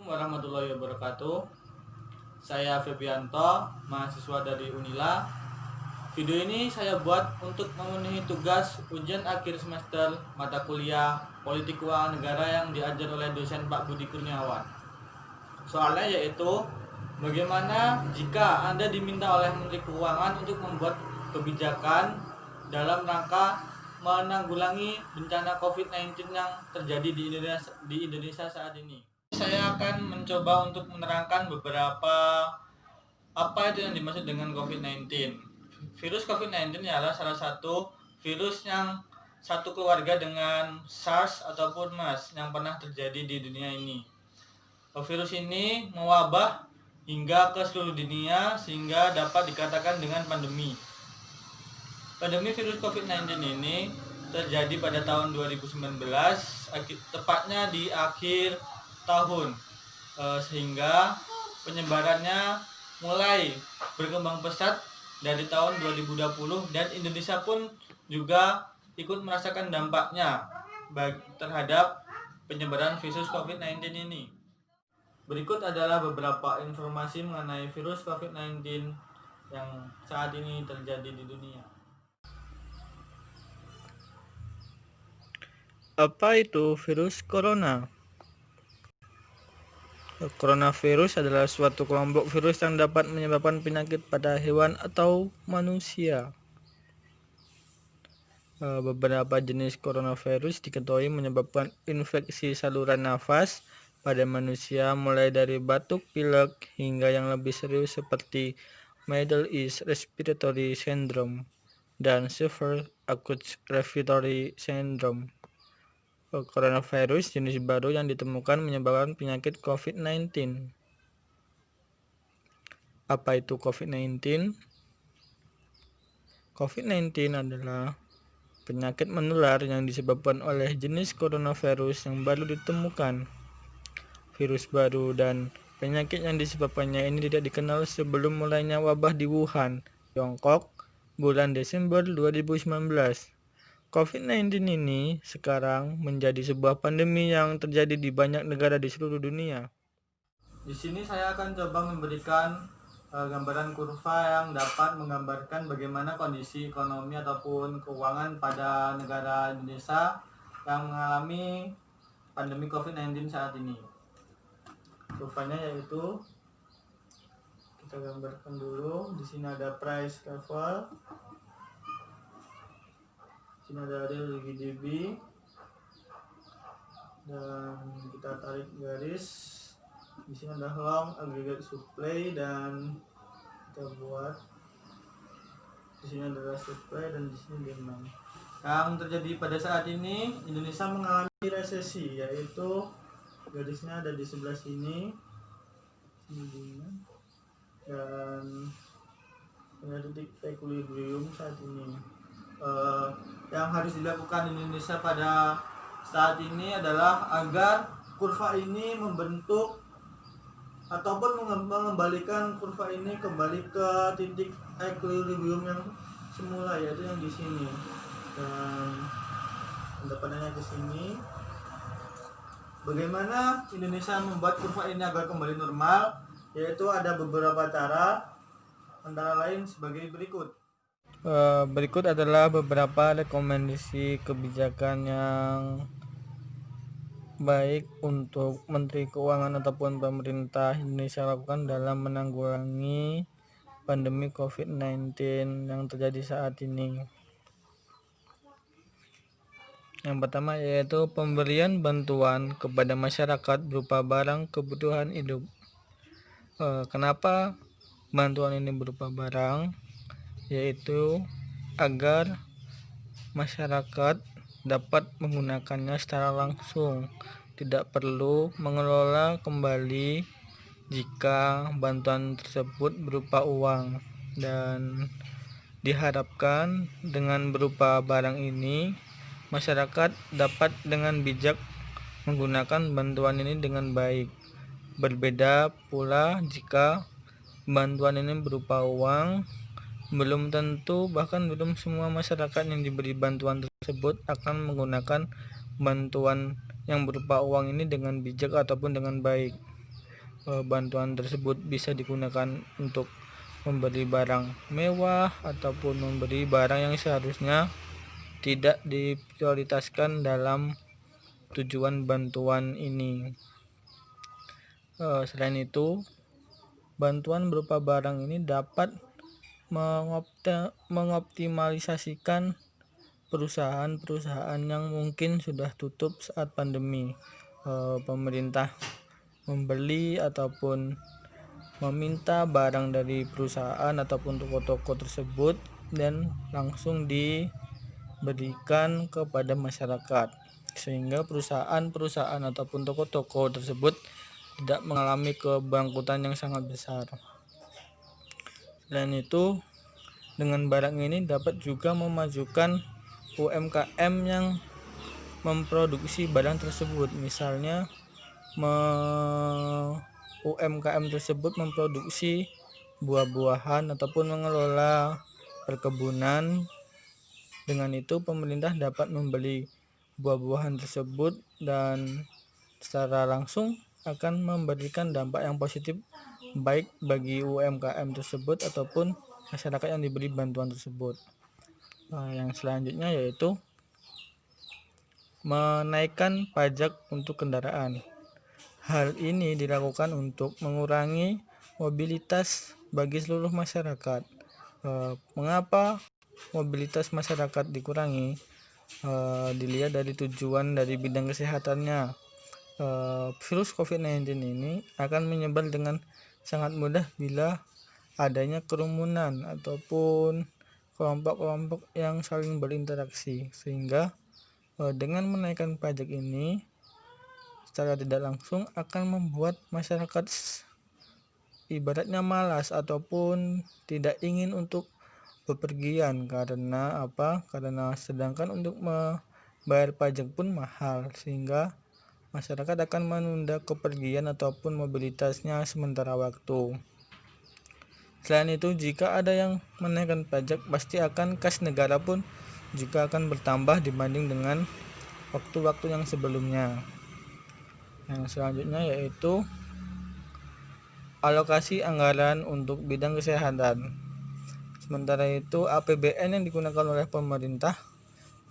Assalamualaikum warahmatullahi wabarakatuh. Saya Febianto, mahasiswa dari Unila. Video ini saya buat untuk memenuhi tugas ujian akhir semester mata kuliah Politik Keuangan Negara yang diajar oleh dosen Pak Budi Kurniawan. Soalnya yaitu bagaimana jika Anda diminta oleh Menteri Keuangan untuk membuat kebijakan dalam rangka menanggulangi bencana COVID-19 yang terjadi di Indonesia saat ini. Saya akan mencoba untuk menerangkan beberapa apa itu yang dimaksud dengan COVID-19. Virus COVID-19 adalah salah satu virus yang satu keluarga dengan SARS ataupun MERS yang pernah terjadi di dunia ini. Virus ini mewabah hingga ke seluruh dunia sehingga dapat dikatakan dengan pandemi. Pandemi virus COVID-19 ini terjadi pada tahun 2019, tepatnya di akhir tahun, sehingga penyebarannya mulai berkembang pesat dari tahun 2020 dan Indonesia pun juga ikut merasakan dampaknya terhadap penyebaran virus COVID-19 ini. Berikut adalah beberapa informasi mengenai virus COVID-19 yang saat ini terjadi di dunia. Apa itu virus corona? Coronavirus adalah suatu kelompok virus yang dapat menyebabkan penyakit pada hewan atau manusia. Beberapa jenis coronavirus diketahui menyebabkan infeksi saluran nafas pada manusia, mulai dari batuk pilek hingga yang lebih serius seperti Middle East Respiratory Syndrome dan Severe Acute Respiratory Syndrome. Coronavirus jenis baru yang ditemukan menyebabkan penyakit COVID-19. Apa itu COVID-19? COVID-19 adalah penyakit menular yang disebabkan oleh jenis coronavirus yang baru ditemukan. Virus baru dan penyakit yang disebabkannya ini tidak dikenal sebelum mulainya wabah di Wuhan, Tiongkok, bulan Desember 2019. COVID-19 ini sekarang menjadi sebuah pandemi yang terjadi di banyak negara di seluruh dunia. Di sini saya akan coba memberikan gambaran kurva yang dapat menggambarkan bagaimana kondisi ekonomi ataupun keuangan pada negara Indonesia yang mengalami pandemi COVID-19 saat ini. Kurvanya yaitu kita gambarkan dulu. Di sini ada price level. Sini ada real GDP dan kita tarik garis. Di sini ada long aggregate supply dan kita buat di sini adalah supply dan di sini demand. Yang terjadi pada saat ini Indonesia mengalami resesi, yaitu garisnya ada di sebelah sini dan ada titik equilibrium saat ini. Yang harus dilakukan Indonesia pada saat ini adalah agar kurva ini membentuk ataupun mengembalikan kurva ini kembali ke titik equilibrium yang semula, yaitu yang di sini, dan pendapatannya ke sini. Bagaimana Indonesia membuat kurva ini agar kembali normal? Yaitu ada beberapa cara, antara lain sebagai berikut. Berikut adalah beberapa rekomendasi kebijakan yang baik untuk Menteri Keuangan ataupun pemerintah Indonesia lakukan dalam menanggulangi pandemi COVID-19 yang terjadi saat ini. Yang pertama yaitu pemberian bantuan kepada masyarakat berupa barang kebutuhan hidup. Kenapa bantuan ini berupa barang? Yaitu agar masyarakat dapat menggunakannya secara langsung, tidak perlu mengelola kembali jika bantuan tersebut berupa uang, dan diharapkan dengan berupa barang ini masyarakat dapat dengan bijak menggunakan bantuan ini dengan baik. Berbeda pula jika bantuan ini berupa uang, belum tentu bahkan belum semua masyarakat yang diberi bantuan tersebut akan menggunakan bantuan yang berupa uang ini dengan bijak ataupun dengan baik. bantuan tersebut bisa digunakan untuk membeli barang mewah ataupun membeli barang yang seharusnya tidak diprioritaskan dalam tujuan bantuan ini. Selain itu, bantuan berupa barang ini dapat mengoptimalisasikan perusahaan-perusahaan yang mungkin sudah tutup saat pandemi. Pemerintah membeli ataupun meminta barang dari perusahaan ataupun toko-toko tersebut dan langsung diberikan kepada masyarakat, sehingga perusahaan-perusahaan ataupun toko-toko tersebut tidak mengalami kebangkrutan yang sangat besar. Selain itu, dengan barang ini dapat juga memajukan UMKM yang memproduksi barang tersebut. Misalnya UMKM tersebut memproduksi buah-buahan ataupun mengelola perkebunan. Dengan itu pemerintah dapat membeli buah-buahan tersebut dan secara langsung akan memberikan dampak yang positif baik bagi UMKM tersebut ataupun masyarakat yang diberi bantuan tersebut. Yang selanjutnya yaitu menaikkan pajak untuk kendaraan. Hal ini dilakukan untuk mengurangi mobilitas bagi seluruh masyarakat. Mengapa mobilitas masyarakat dikurangi? Dilihat dari tujuan dari bidang kesehatannya. Virus COVID-19 ini akan menyebar dengan sangat mudah bila adanya kerumunan ataupun kelompok-kelompok yang saling berinteraksi, sehingga dengan menaikkan pajak ini secara tidak langsung akan membuat masyarakat ibaratnya malas ataupun tidak ingin untuk bepergian. Karena apa? Karena sedangkan untuk membayar pajak pun mahal, sehingga masyarakat akan menunda kepergian ataupun mobilitasnya sementara waktu. Selain itu, jika ada yang menaikkan pajak, pasti akan kas negara pun juga akan bertambah dibanding dengan waktu-waktu yang sebelumnya. Yang selanjutnya yaitu alokasi anggaran untuk bidang kesehatan. Sementara itu, APBN yang digunakan oleh pemerintah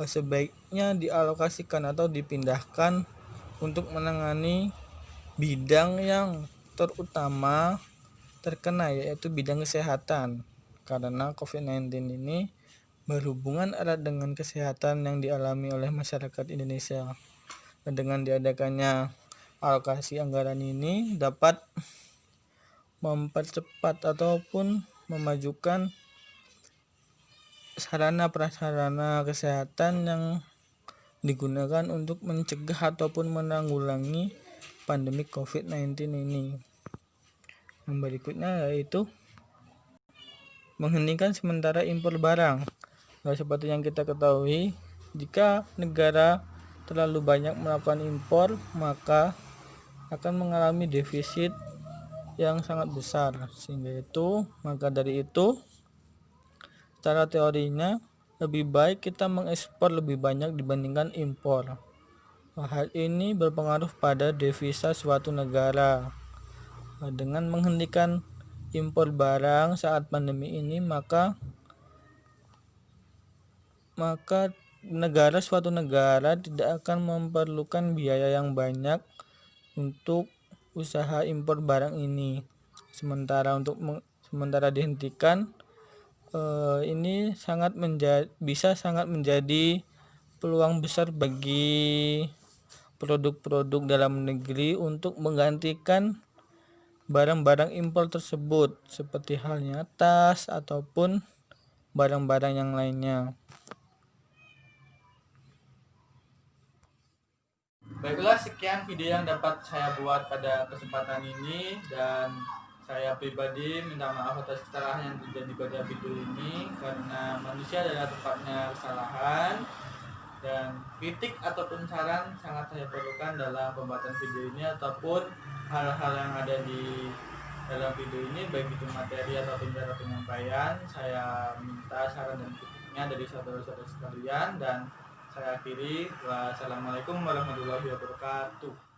sebaiknya dialokasikan atau dipindahkan untuk menangani bidang yang terutama terkena, yaitu bidang kesehatan, karena COVID-19 ini berhubungan erat dengan kesehatan yang dialami oleh masyarakat Indonesia. Dengan diadakannya alokasi anggaran ini dapat mempercepat ataupun memajukan sarana-prasarana kesehatan yang digunakan untuk mencegah ataupun menanggulangi pandemi COVID-19 ini. Yang berikutnya yaitu menghentikan sementara impor barang. Seperti yang kita ketahui, jika negara terlalu banyak melakukan impor, maka akan mengalami defisit yang sangat besar. Maka dari itu, secara teorinya lebih baik kita mengekspor lebih banyak dibandingkan impor. Hal ini berpengaruh pada devisa suatu negara. Dengan menghentikan impor barang saat pandemi ini, maka suatu negara tidak akan memerlukan biaya yang banyak untuk usaha impor barang ini. Sementara dihentikan, ini bisa sangat menjadi peluang besar bagi produk-produk dalam negeri untuk menggantikan barang-barang impor tersebut, seperti halnya tas ataupun barang-barang yang lainnya. Baiklah, sekian video yang dapat saya buat pada kesempatan ini, dan saya pribadi minta maaf atas kesalahan yang terjadi pada video ini, karena manusia adalah tempatnya kesalahan, dan kritik ataupun saran sangat saya perlukan dalam pembuatan video ini ataupun hal-hal yang ada di dalam video ini, baik itu materi ataupun cara penyampaian. Saya minta saran dan kritiknya dari saudara-saudara sekalian, dan saya akhiri. Wassalamualaikum warahmatullahi wabarakatuh.